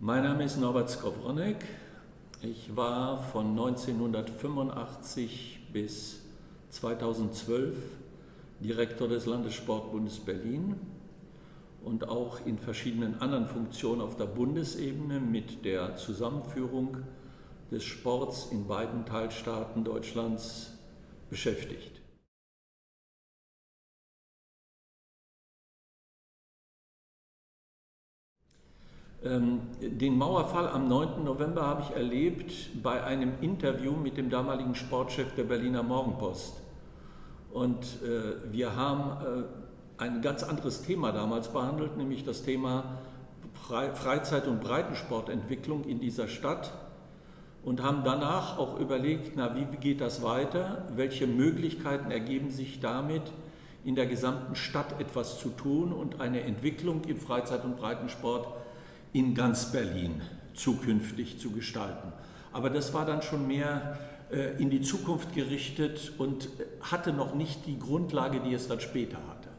Mein Name ist Norbert Skowronek. Ich war von 1985 bis 2012 Direktor des Landessportbundes Berlin und auch in verschiedenen anderen Funktionen auf der Bundesebene mit der Zusammenführung des Sports in beiden Teilstaaten Deutschlands beschäftigt. Den Mauerfall am 9. November habe ich erlebt bei einem Interview mit dem damaligen Sportchef der Berliner Morgenpost. Und wir haben ein ganz anderes Thema damals behandelt, nämlich das Thema Freizeit- und Breitensportentwicklung in dieser Stadt und haben danach auch überlegt, na, wie geht das weiter, welche Möglichkeiten ergeben sich damit, in der gesamten Stadt etwas zu tun und eine Entwicklung im Freizeit- und Breitensport in ganz Berlin zukünftig zu gestalten. Aber das war dann schon mehr in die Zukunft gerichtet und hatte noch nicht die Grundlage, die es dann später hatte.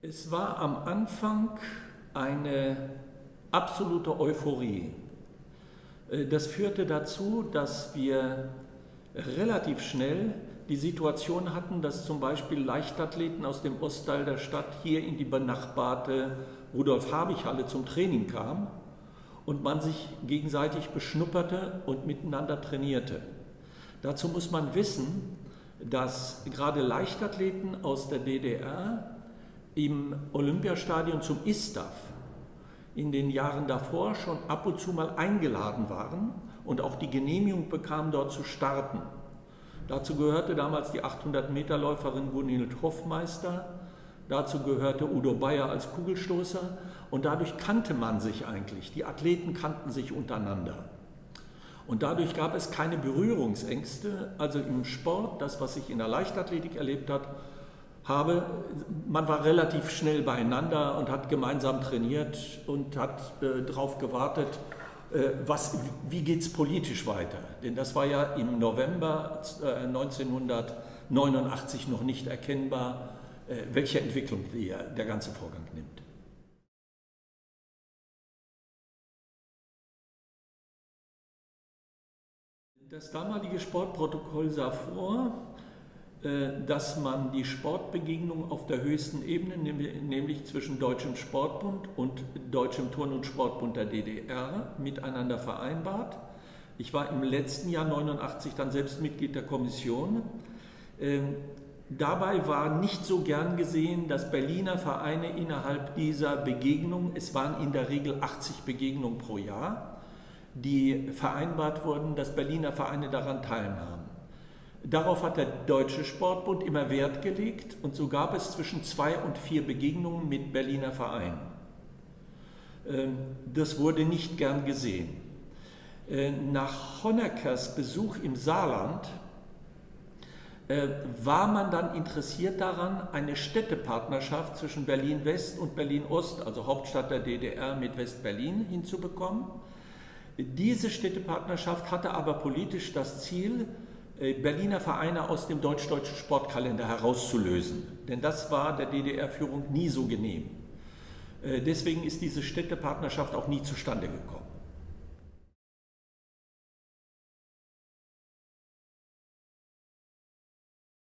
Es war am Anfang eine absolute Euphorie. Das führte dazu, dass wir relativ schnell die Situation hatten, dass zum Beispiel Leichtathleten aus dem Ostteil der Stadt hier in die benachbarte Rudolf-Habich-Halle zum Training kamen und man sich gegenseitig beschnupperte und miteinander trainierte. Dazu muss man wissen, dass gerade Leichtathleten aus der DDR im Olympiastadion zum ISTAF in den Jahren davor schon ab und zu mal eingeladen waren und auch die Genehmigung bekamen, dort zu starten. Dazu gehörte damals die 800-Meter-Läuferin Gunhild Hoffmeister, dazu gehörte Udo Bayer als Kugelstoßer und dadurch kannte man sich eigentlich, die Athleten kannten sich untereinander. Und dadurch gab es keine Berührungsängste, also im Sport, das was ich in der Leichtathletik erlebt habe, man war relativ schnell beieinander und hat gemeinsam trainiert und hat darauf gewartet, wie geht es politisch weiter? Denn das war ja im November 1989 noch nicht erkennbar, welche Entwicklung der ganze Vorgang nimmt. Das damalige Sportprotokoll sah vor, dass man die Sportbegegnung auf der höchsten Ebene, nämlich zwischen Deutschem Sportbund und Deutschem Turn- und Sportbund der DDR, miteinander vereinbart. Ich war im letzten Jahr 89 dann selbst Mitglied der Kommission. Dabei war nicht so gern gesehen, dass Berliner Vereine innerhalb dieser Begegnung, es waren in der Regel 80 Begegnungen pro Jahr, die vereinbart wurden, dass Berliner Vereine daran teilnahmen. Darauf hat der Deutsche Sportbund immer Wert gelegt und so gab es zwischen 2 und 4 Begegnungen mit Berliner Vereinen. Das wurde nicht gern gesehen. Nach Honeckers Besuch im Saarland war man dann interessiert daran, eine Städtepartnerschaft zwischen Berlin-West und Berlin-Ost, also Hauptstadt der DDR mit West-Berlin, hinzubekommen. Diese Städtepartnerschaft hatte aber politisch das Ziel, Berliner Vereine aus dem deutsch-deutschen Sportkalender herauszulösen. Denn das war der DDR-Führung nie so genehm. Deswegen ist diese Städtepartnerschaft auch nie zustande gekommen.